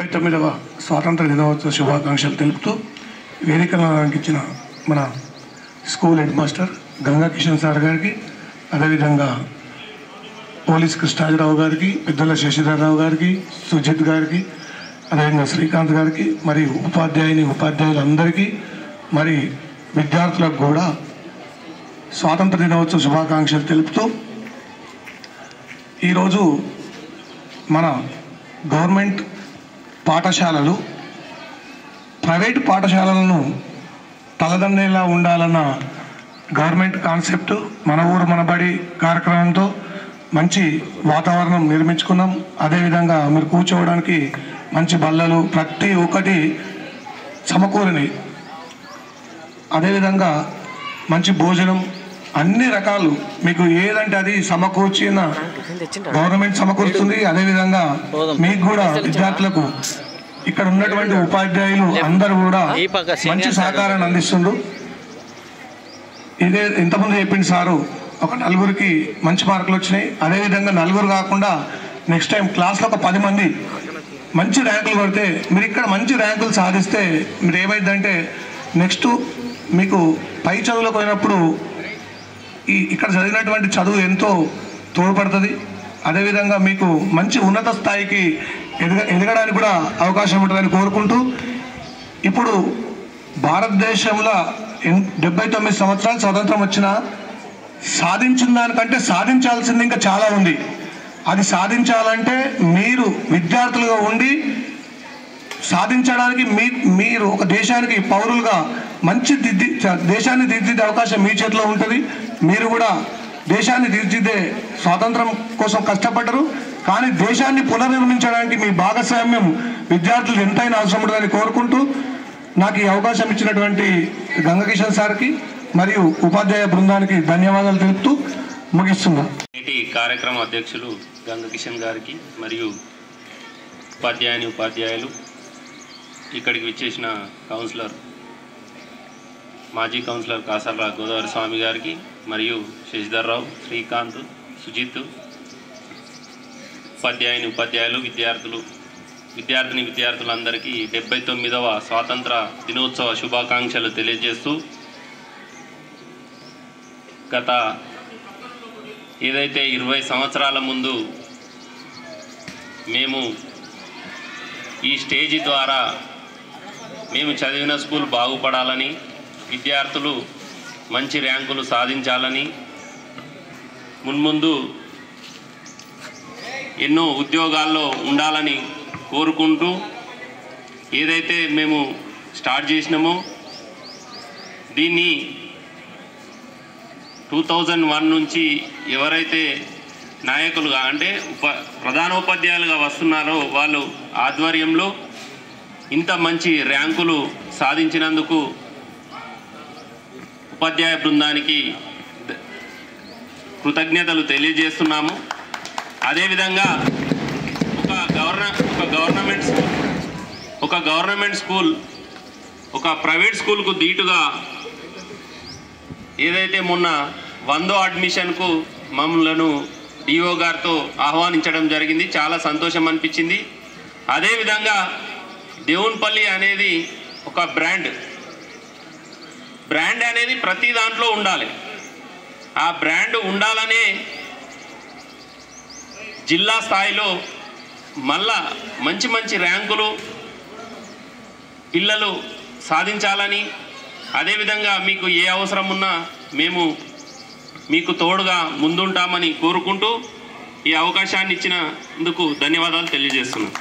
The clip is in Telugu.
79వ స్వాతంత్ర దినోత్సవ శుభాకాంక్షలు తెలుపుతూ వేదికను అలంకించిన మన school head master Ganga Kishan sir గారికి, అదేవిధంగా పోలీస్ కృష్ణాజరావు గారికి, పెద్దల శశిధరరావు గారికి, సుజిత్ గారికి, అదేవిధంగా శ్రీకాంత్ గారికి, మరియు ఉపాధ్యాయులందరికీ, మరి విద్యార్థులకు కూడా స్వాతంత్ర దినోత్సవ శుభాకాంక్షలు తెలుపుతూ ఈరోజు మన గవర్నమెంట్ పాఠశాలలు ప్రైవేటు పాఠశాలలను తలదన్నేలా ఉండాలన్న గవర్నమెంట్ కాన్సెప్ట్ మన ఊరు మన బడి కార్యక్రమంతో మంచి వాతావరణం నిర్మించుకున్నాం. అదేవిధంగా మీరు కూర్చోవడానికి మంచి బల్లలు ప్రతి ఒక్కటి సమకూరినాయి. అదేవిధంగా మంచి భోజనం అన్ని రకాలు మీకు ఏదంటే అది సమకూర్చిన గవర్నమెంట్ సమకూరుస్తుంది. అదేవిధంగా మీకు కూడా విద్యార్థులకు ఇక్కడ ఉన్నటువంటి ఉపాధ్యాయులు అందరూ కూడా మంచి సహకారాన్ని అందిస్తుండ్రు. ఇదే ఇంతకుముందు చెప్పింది సారు, ఒక నలుగురికి మంచి మార్కులు వచ్చినాయి. అదేవిధంగా నలుగురు కాకుండా నెక్స్ట్ టైం క్లాస్లో ఒక 10 మంది మంచి ర్యాంకులు కొడితే, మీరు ఇక్కడ మంచి ర్యాంకులు సాధిస్తే మీరు ఏమైందంటే నెక్స్ట్ మీకు పై చదువులకు పోయినప్పుడు ఇక్కడ చదివినటువంటి చదువు ఎంతో తోడ్పడుతుంది. అదేవిధంగా మీకు మంచి ఉన్నత స్థాయికి ఎదగడానికి కూడా అవకాశం ఉంటుందని కోరుకుంటూ, ఇప్పుడు భారతదేశంలో 79 సంవత్సరాలు స్వతంత్రం వచ్చినా సాధించిన దానికంటే సాధించాల్సింది ఇంకా చాలా ఉంది. అది సాధించాలంటే మీరు విద్యార్థులుగా ఉండి సాధించడానికి మీరు ఒక దేశానికి పౌరులుగా మంచి దేశాన్ని తీర్చిదిద్దే అవకాశం మీ చేతిలో ఉంటుంది. మీరు కూడా దేశాన్ని తీర్చిదిద్దే స్వాతంత్రం కోసం కష్టపడ్డరు, కానీ దేశాన్ని పునర్నిర్మించడానికి మీ భాగస్వామ్యం విద్యార్థులు ఎంతైనా అవసరం ఉంటుందని కోరుకుంటూ, నాకు ఈ అవకాశం ఇచ్చినటువంటి గంగకిషన్ సార్కి మరియు ఉపాధ్యాయ బృందానికి ధన్యవాదాలు తెలుపుతూ ముగిస్తున్నా. నేటి కార్యక్రమ అధ్యక్షులు గంగకిషన్ గారికి మరియు ఉపాధ్యాయులు, ఇక్కడికి విచ్చేసిన కౌన్సిలర్ మాజీ కౌన్సిలర్ కాసర్ల గోదావరి స్వామి గారికి మరియు శశిధర్రావు, శ్రీకాంత్, సుజిత్, ఉపాధ్యాయులు, విద్యార్థులందరికీ 79వ స్వాతంత్ర దినోత్సవ శుభాకాంక్షలు తెలియజేస్తూ, గత ఏదైతే 20 సంవత్సరాల ముందు మేము ఈ స్టేజీ ద్వారా మేము చదివిన స్కూల్ బాగుపడాలని, విద్యార్థులు మంచి ర్యాంకులు సాధించాలని, మున్ముందు ఎన్నో ఉద్యోగాల్లో ఉండాలని కోరుకుంటూ ఏదైతే మేము స్టార్ట్ చేసినామో దీన్ని 2001 నుంచి ఎవరైతే నాయకులుగా అంటే ప్రధానోపాధ్యాయులుగా వస్తున్నారో వాళ్ళు ఆధ్వర్యంలో ఇంత మంచి ర్యాంకులు సాధించినందుకు ఉపాధ్యాయ బృందానికి కృతజ్ఞతలు తెలియజేస్తున్నాము. అదేవిధంగా ఒక గవర్నమెంట్ స్కూల్ ఒక ప్రైవేట్ స్కూల్కు ధీటుగా ఏదైతే మొన్న 100వ అడ్మిషన్కు మమ్మల్ని డిఓ గారితో ఆహ్వానించడం జరిగింది. చాలా సంతోషం అనిపించింది. అదేవిధంగా దేవున్పల్లి అనేది ఒక బ్రాండ్ అనేది ప్రతి దాంట్లో ఉండాలి. ఆ బ్రాండ్ ఉండాలనే జిల్లా స్థాయిలో మళ్ళా మంచి ర్యాంకులు పిల్లలు సాధించాలని, అదేవిధంగా మీకు ఏ అవసరం ఉన్నా మేము మీకు తోడుగా ముందుంటామని కోరుకుంటూ ఈ అవకాశాన్ని ఇచ్చినందుకు ధన్యవాదాలు తెలియజేస్తున్నాను.